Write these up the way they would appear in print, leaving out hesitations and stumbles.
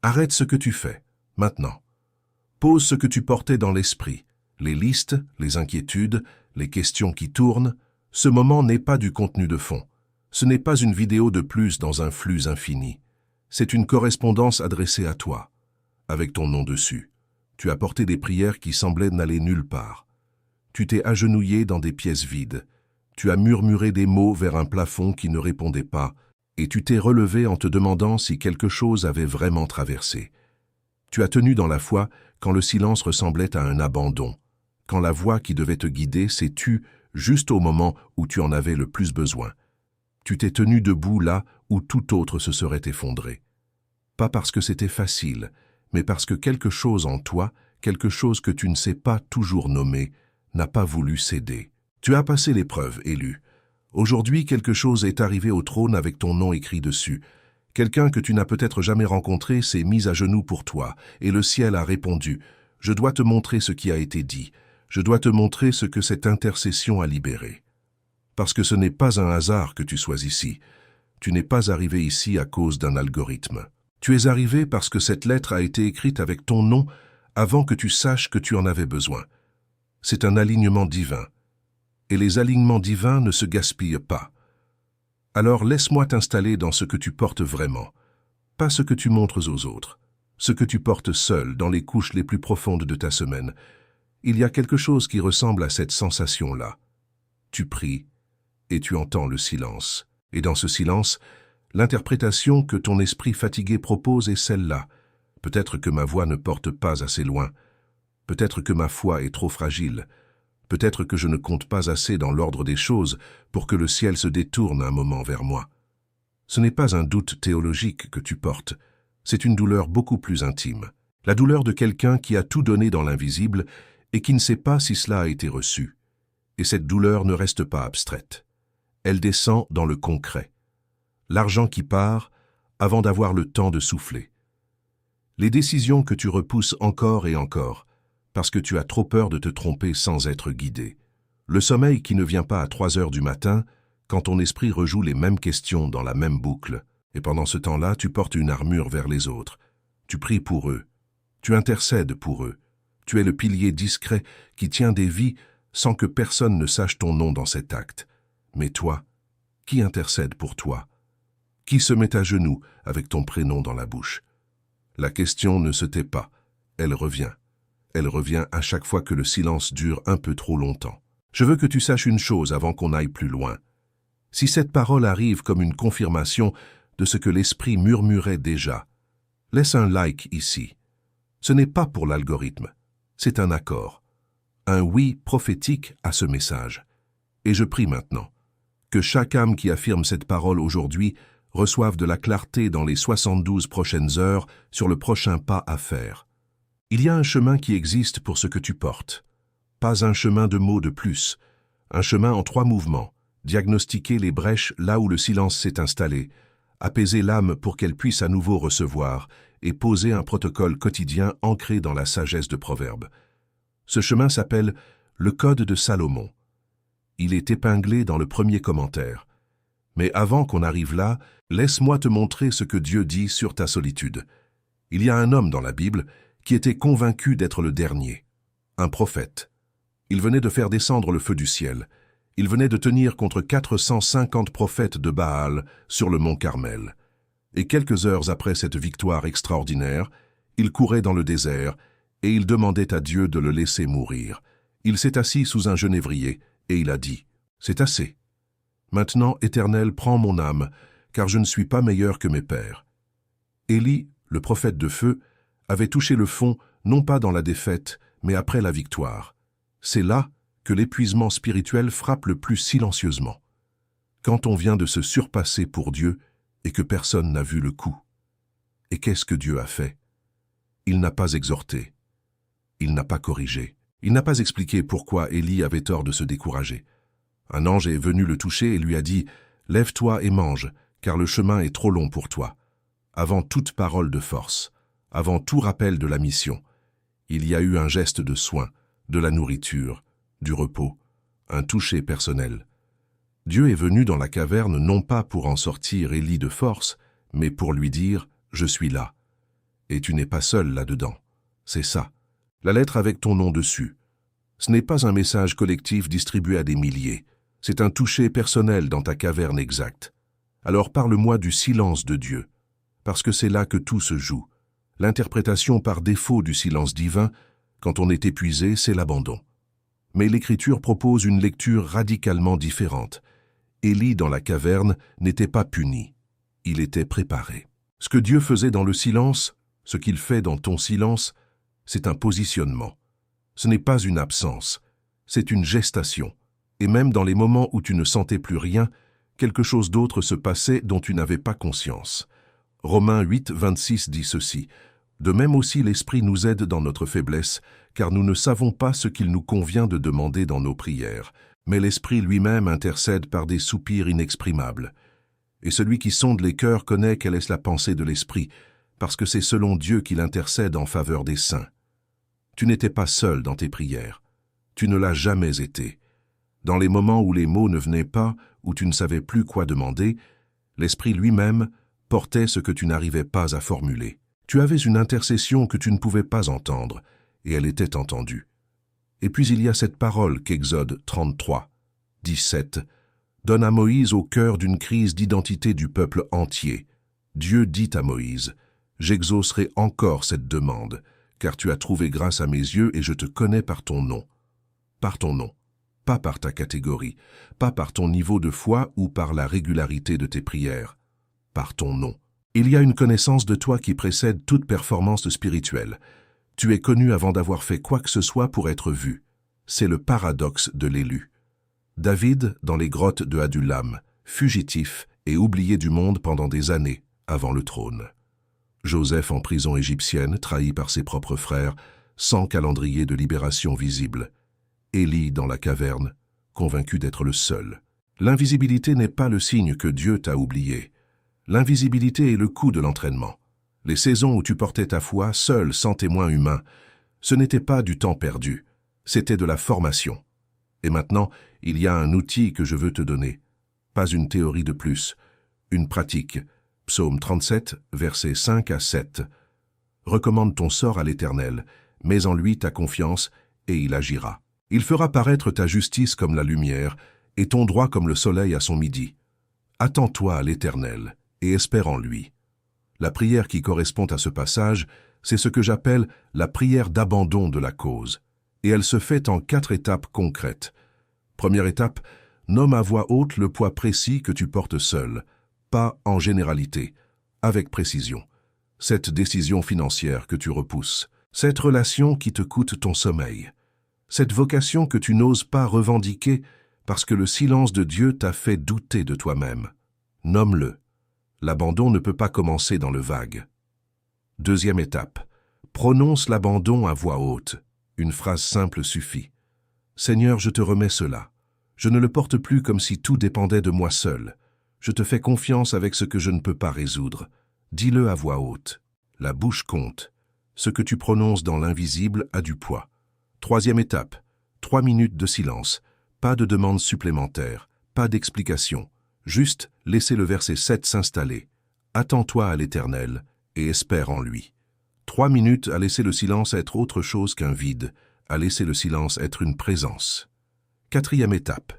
Arrête ce que tu fais, maintenant. Pose ce que tu portais dans l'esprit, les listes, les inquiétudes, les questions qui tournent. Ce moment n'est pas du contenu de fond. Ce n'est pas une vidéo de plus dans un flux infini. C'est une correspondance adressée à toi, avec ton nom dessus. Tu as porté des prières qui semblaient n'aller nulle part. Tu t'es agenouillé dans des pièces vides. Tu as murmuré des mots vers un plafond qui ne répondait pas, et tu t'es relevé en te demandant si quelque chose avait vraiment traversé. Tu as tenu dans la foi quand le silence ressemblait à un abandon, quand la voix qui devait te guider s'est tue juste au moment où tu en avais le plus besoin. Tu t'es tenu debout là où tout autre se serait effondré. Pas parce que c'était facile, mais parce que quelque chose en toi, quelque chose que tu ne sais pas toujours nommer, n'a pas voulu céder. Tu as passé l'épreuve, élu. Aujourd'hui, quelque chose est arrivé au trône avec ton nom écrit dessus. Quelqu'un que tu n'as peut-être jamais rencontré s'est mis à genoux pour toi, et le ciel a répondu « Je dois te montrer ce qui a été dit. Je dois te montrer ce que cette intercession a libéré. » Parce que ce n'est pas un hasard que tu sois ici. Tu n'es pas arrivé ici à cause d'un algorithme. Tu es arrivé parce que cette lettre a été écrite avec ton nom avant que tu saches que tu en avais besoin. C'est un alignement divin. Et les alignements divins ne se gaspillent pas. Alors laisse-moi t'installer dans ce que tu portes vraiment, pas ce que tu montres aux autres, ce que tu portes seul dans les couches les plus profondes de ta semaine. Il y a quelque chose qui ressemble à cette sensation-là. Tu pries et tu entends le silence. Et dans ce silence, l'interprétation que ton esprit fatigué propose est celle-là. Peut-être que ma voix ne porte pas assez loin. Peut-être que ma foi est trop fragile. Peut-être que je ne compte pas assez dans l'ordre des choses pour que le ciel se détourne un moment vers moi. Ce n'est pas un doute théologique que tu portes, c'est une douleur beaucoup plus intime. La douleur de quelqu'un qui a tout donné dans l'invisible et qui ne sait pas si cela a été reçu. Et cette douleur ne reste pas abstraite. Elle descend dans le concret. L'argent qui part avant d'avoir le temps de souffler. Les décisions que tu repousses encore et encore, parce que tu as trop peur de te tromper sans être guidé. Le sommeil qui ne vient pas à 3 heures du matin, quand ton esprit rejoue les mêmes questions dans la même boucle. Et pendant ce temps-là, tu portes une armure vers les autres. Tu pries pour eux. Tu intercèdes pour eux. Tu es le pilier discret qui tient des vies sans que personne ne sache ton nom dans cet acte. Mais toi, qui intercède pour toi? Qui se met à genoux avec ton prénom dans la bouche? La question ne se tait pas. Elle revient. Elle revient à chaque fois que le silence dure un peu trop longtemps. Je veux que tu saches une chose avant qu'on aille plus loin. Si cette parole arrive comme une confirmation de ce que l'esprit murmurait déjà, laisse un like ici. Ce n'est pas pour l'algorithme, c'est un accord. Un oui prophétique à ce message. Et je prie maintenant que chaque âme qui affirme cette parole aujourd'hui reçoive de la clarté dans les 72 prochaines heures sur le prochain pas à faire. Il y a un chemin qui existe pour ce que tu portes. Pas un chemin de mots de plus. Un chemin en 3 mouvements. Diagnostiquer les brèches là où le silence s'est installé. Apaiser l'âme pour qu'elle puisse à nouveau recevoir. Et poser un protocole quotidien ancré dans la sagesse de Proverbes. Ce chemin s'appelle le Code de Salomon. Il est épinglé dans le premier commentaire. Mais avant qu'on arrive là, laisse-moi te montrer ce que Dieu dit sur ta solitude. Il y a un homme dans la Bible qui était convaincu d'être le dernier, un prophète. Il venait de faire descendre le feu du ciel. Il venait de tenir contre 450 prophètes de Baal sur le mont Carmel. Et quelques heures après cette victoire extraordinaire, il courait dans le désert et il demandait à Dieu de le laisser mourir. Il s'est assis sous un genévrier et il a dit « C'est assez. Maintenant, Éternel, prends mon âme, car je ne suis pas meilleur que mes pères. » Élie, le prophète de feu, avait touché le fond, non pas dans la défaite, mais après la victoire. C'est là que l'épuisement spirituel frappe le plus silencieusement. Quand on vient de se surpasser pour Dieu et que personne n'a vu le coup. Et qu'est-ce que Dieu a fait? Il n'a pas exhorté. Il n'a pas corrigé. Il n'a pas expliqué pourquoi Élie avait tort de se décourager. Un ange est venu le toucher et lui a dit « Lève-toi et mange, car le chemin est trop long pour toi. » Avant toute parole de force, avant tout rappel de la mission, il y a eu un geste de soin, de la nourriture, du repos, un toucher personnel. Dieu est venu dans la caverne non pas pour en sortir Élie de force, mais pour lui dire « Je suis là ». Et tu n'es pas seul là-dedans. C'est ça. La lettre avec ton nom dessus. Ce n'est pas un message collectif distribué à des milliers. C'est un toucher personnel dans ta caverne exacte. Alors parle-moi du silence de Dieu, parce que c'est là que tout se joue. L'interprétation par défaut du silence divin, quand on est épuisé, c'est l'abandon. Mais l'Écriture propose une lecture radicalement différente. Élie, dans la caverne, n'était pas puni. Il était préparé. Ce que Dieu faisait dans le silence, ce qu'il fait dans ton silence, c'est un positionnement. Ce n'est pas une absence, c'est une gestation. Et même dans les moments où tu ne sentais plus rien, quelque chose d'autre se passait dont tu n'avais pas conscience. Romains 8, 26 dit ceci. De même aussi l'Esprit nous aide dans notre faiblesse, car nous ne savons pas ce qu'il nous convient de demander dans nos prières, mais l'Esprit lui-même intercède par des soupirs inexprimables. Et celui qui sonde les cœurs connaît quelle est la pensée de l'Esprit, parce que c'est selon Dieu qu'il intercède en faveur des saints. Tu n'étais pas seul dans tes prières. Tu ne l'as jamais été. Dans les moments où les mots ne venaient pas, où tu ne savais plus quoi demander, l'Esprit lui-même portait ce que tu n'arrivais pas à formuler. Tu avais une intercession que tu ne pouvais pas entendre, et elle était entendue. Et puis il y a cette parole qu'Exode 33, 17, donne à Moïse au cœur d'une crise d'identité du peuple entier. Dieu dit à Moïse, « J'exaucerai encore cette demande, car tu as trouvé grâce à mes yeux et je te connais par ton nom. » Par ton nom, pas par ta catégorie, pas par ton niveau de foi ou par la régularité de tes prières. Par ton nom. Il y a une connaissance de toi qui précède toute performance spirituelle. Tu es connu avant d'avoir fait quoi que ce soit pour être vu. C'est le paradoxe de l'élu. David, dans les grottes de Adullam, fugitif et oublié du monde pendant des années avant le trône. Joseph en prison égyptienne, trahi par ses propres frères, sans calendrier de libération visible. Élie dans la caverne, convaincu d'être le seul. L'invisibilité n'est pas le signe que Dieu t'a oublié. L'invisibilité est le coût de l'entraînement. Les saisons où tu portais ta foi, seul, sans témoin humain, ce n'était pas du temps perdu, c'était de la formation. Et maintenant, il y a un outil que je veux te donner. Pas une théorie de plus, une pratique. Psaume 37, versets 5 à 7. Recommande ton sort à l'Éternel, mets en lui ta confiance, et il agira. Il fera paraître ta justice comme la lumière, et ton droit comme le soleil à son midi. Attends-toi à l'Éternel, et espère en lui. La prière qui correspond à ce passage, c'est ce que j'appelle la prière d'abandon de la cause. Et elle se fait en 4 étapes concrètes. Première étape, nomme à voix haute le poids précis que tu portes seul, pas en généralité, avec précision. Cette décision financière que tu repousses, cette relation qui te coûte ton sommeil, cette vocation que tu n'oses pas revendiquer parce que le silence de Dieu t'a fait douter de toi-même. Nomme-le. L'abandon ne peut pas commencer dans le vague. Deuxième étape. Prononce l'abandon à voix haute. Une phrase simple suffit. Seigneur, je te remets cela. Je ne le porte plus comme si tout dépendait de moi seul. Je te fais confiance avec ce que je ne peux pas résoudre. Dis-le à voix haute. La bouche compte. Ce que tu prononces dans l'invisible a du poids. Troisième étape. 3 minutes de silence. Pas de demande supplémentaire. Pas d'explication. Juste laisser le verset 7 s'installer. Attends-toi à l'Éternel et espère en lui. 3 minutes à laisser le silence être autre chose qu'un vide, à laisser le silence être une présence. Quatrième étape.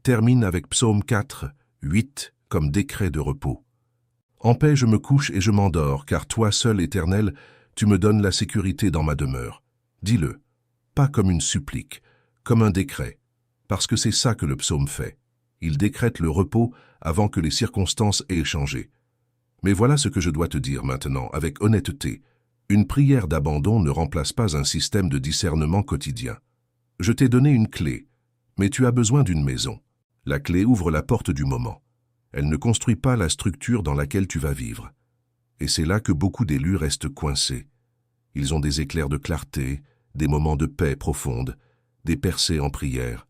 Termine avec Psaume 4, 8 comme décret de repos. En paix je me couche et je m'endors, car toi seul, Éternel, tu me donnes la sécurité dans ma demeure. Dis-le, pas comme une supplique, comme un décret, parce que c'est ça que le psaume fait. Il décrète le repos avant que les circonstances aient changé. Mais voilà ce que je dois te dire maintenant, avec honnêteté. Une prière d'abandon ne remplace pas un système de discernement quotidien. Je t'ai donné une clé, mais tu as besoin d'une maison. La clé ouvre la porte du moment. Elle ne construit pas la structure dans laquelle tu vas vivre. Et c'est là que beaucoup d'élus restent coincés. Ils ont des éclairs de clarté, des moments de paix profonde, des percées en prière.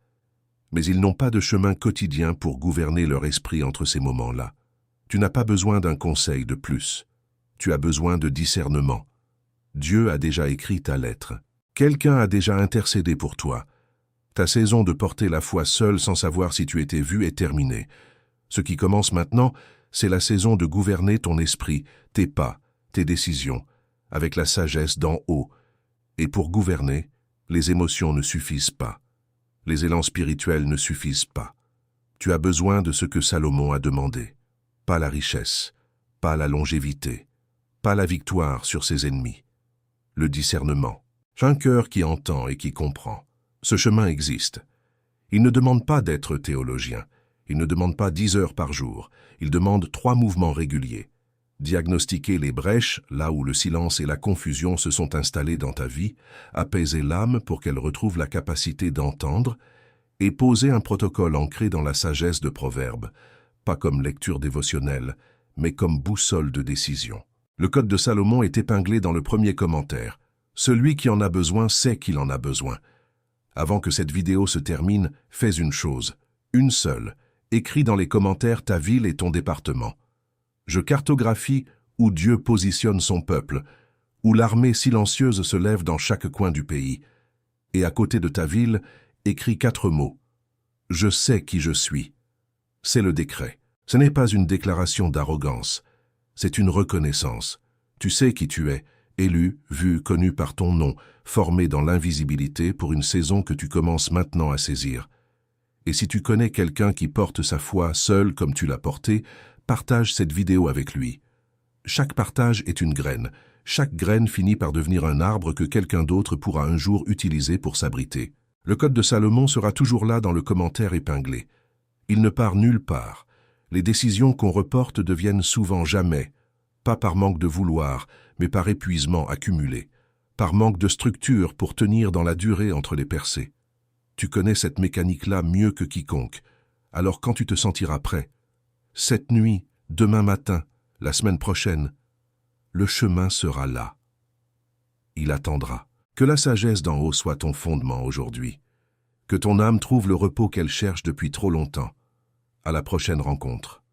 Mais ils n'ont pas de chemin quotidien pour gouverner leur esprit entre ces moments-là. Tu n'as pas besoin d'un conseil de plus. Tu as besoin de discernement. Dieu a déjà écrit ta lettre. Quelqu'un a déjà intercédé pour toi. Ta saison de porter la foi seule sans savoir si tu étais vu est terminée. Ce qui commence maintenant, c'est la saison de gouverner ton esprit, tes pas, tes décisions, avec la sagesse d'en haut. Et pour gouverner, les émotions ne suffisent pas. Les élans spirituels ne suffisent pas. Tu as besoin de ce que Salomon a demandé. Pas la richesse, pas la longévité, pas la victoire sur ses ennemis. Le discernement. Un cœur qui entend et qui comprend. Ce chemin existe. Il ne demande pas d'être théologien. Il ne demande pas 10 heures par jour. Il demande 3 mouvements réguliers. Diagnostiquer les brèches, là où le silence et la confusion se sont installés dans ta vie, apaiser l'âme pour qu'elle retrouve la capacité d'entendre, et poser un protocole ancré dans la sagesse de Proverbes, pas comme lecture dévotionnelle, mais comme boussole de décision. Le code de Salomon est épinglé dans le premier commentaire. Celui qui en a besoin sait qu'il en a besoin. Avant que cette vidéo se termine, fais une chose, une seule. Écris dans les commentaires ta ville et ton département. Je cartographie où Dieu positionne son peuple, où l'armée silencieuse se lève dans chaque coin du pays. Et à côté de ta ville, écris 4 mots. Je sais qui je suis. C'est le décret. Ce n'est pas une déclaration d'arrogance. C'est une reconnaissance. Tu sais qui tu es, élu, vu, connu par ton nom, formé dans l'invisibilité pour une saison que tu commences maintenant à saisir. Et si tu connais quelqu'un qui porte sa foi seul comme tu l'as portée, partage cette vidéo avec lui. Chaque partage est une graine. Chaque graine finit par devenir un arbre que quelqu'un d'autre pourra un jour utiliser pour s'abriter. Le code de Salomon sera toujours là dans le commentaire épinglé. Il ne part nulle part. Les décisions qu'on reporte deviennent souvent jamais, pas par manque de vouloir, mais par épuisement accumulé, par manque de structure pour tenir dans la durée entre les percées. Tu connais cette mécanique-là mieux que quiconque. Alors quand tu te sentiras prêt, cette nuit, demain matin, la semaine prochaine, le chemin sera là. Il attendra. Que la sagesse d'en haut soit ton fondement aujourd'hui. Que ton âme trouve le repos qu'elle cherche depuis trop longtemps. À la prochaine rencontre.